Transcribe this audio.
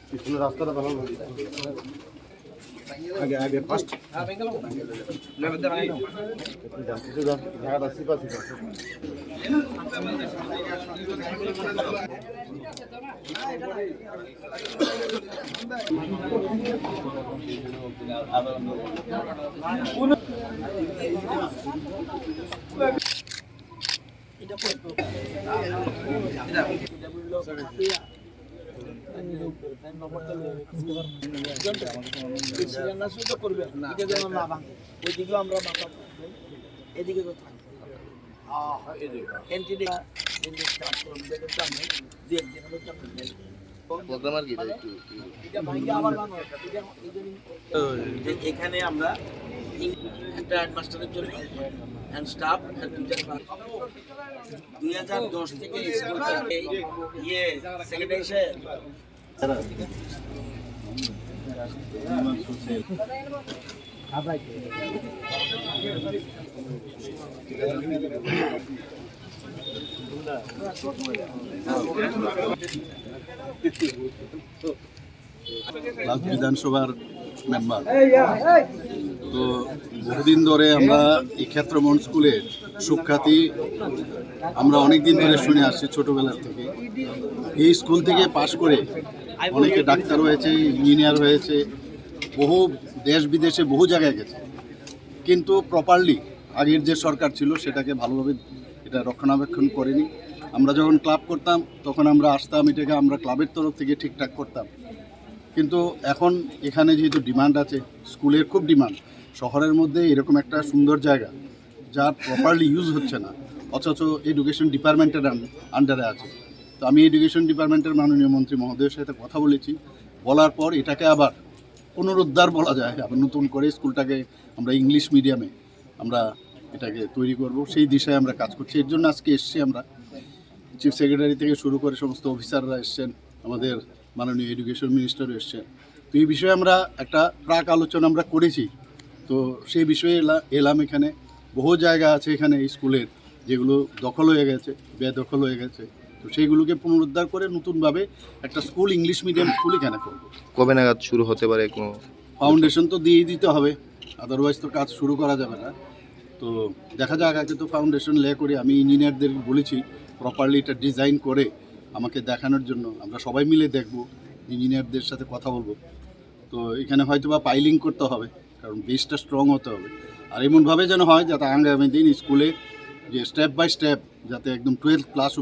পিছনে রাস্তাটা ভালো আগে আগে ফার্স্ট এখানে আমরা একটা হেডমাস্টারের জন্য হ্যান্ড স্টাফ 2010 থেকে সেক্রেটারি বিধানসভার মেম্বার। তো বহুদিন ধরে আমরা এই ক্ষেত্রমোহন স্কুলের সুখ্যাতি আমরা অনেকদিন ধরে শুনে আসছি ছোটোবেলার থেকে। এই স্কুল থেকে পাশ করে অনেকে ডাক্তার হয়েছে, ইঞ্জিনিয়ার হয়েছে, বহু দেশ বিদেশে বহু জায়গায় গেছে, কিন্তু প্রপারলি আগের যে সরকার ছিল সেটাকে ভালোভাবে এটা রক্ষণাবেক্ষণ করেনি। আমরা যখন ক্লাব করতাম তখন আমরা আসতাম, এটাকে আমরা ক্লাবের তরফ থেকে ঠিকঠাক করতাম। কিন্তু এখন এখানে যেহেতু ডিমান্ড আছে, স্কুলের খুব ডিমান্ড, শহরের মধ্যে এরকম একটা সুন্দর জায়গা যা প্রপারলি ইউজ হচ্ছে না, অথচ এডুকেশন ডিপার্টমেন্টের আন্ডারে আছে। তো আমি এডুকেশন ডিপার্টমেন্টের মাননীয় মন্ত্রী মহোদয়ের সাথে কথা বলেছি, বলার পর এটাকে আবার পুনরুদ্ধার বলা যায়, আবার নতুন করে স্কুলটাকে আমরা ইংলিশ মিডিয়ামে আমরা এটাকে তৈরি করব, সেই দিশায় আমরা কাজ করছি। এর জন্য আজকে এসছি আমরা, চিফ সেক্রেটারি থেকে শুরু করে সমস্ত অফিসাররা এসছেন, আমাদের মাননীয় এডুকেশন মিনিস্টারও এসছেন। তো এই বিষয়ে আমরা একটা প্রাক আলোচনা আমরা করেছি। তো সেই বিষয়ে এলাম। এখানে বহু জায়গা আছে এখানে এই স্কুলের যেগুলো দখল হয়ে গেছে, বেদখল হয়ে গেছে। তো সেইগুলোকে পুনরুদ্ধার করে নতুনভাবে একটা স্কুল, ইংলিশ মিডিয়াম স্কুল এখানে করবো। কবে নাগাদ শুরু হতে পারে? ফাউন্ডেশন তো দিয়ে দিতে হবে, আদারওয়াইজ তো কাজ শুরু করা যাবে না। তো দেখা যাক, আগে তো ফাউন্ডেশন লে করে আমি ইঞ্জিনিয়ারদের বলেছি প্রপারলি এটা ডিজাইন করে আমাকে দেখানোর জন্য। আমরা সবাই মিলে দেখব, ইঞ্জিনিয়ারদের সাথে কথা বলবো। তো এখানে হয়তো বা পাইলিং করতে হবে, কারণ বেসটা স্ট্রং হতে হবে। আর এমনভাবে যেন হয় যাতে আগামী দিন স্কুলে যে স্টেপ বাই স্টেপ যাতে একদম 12 ক্লাস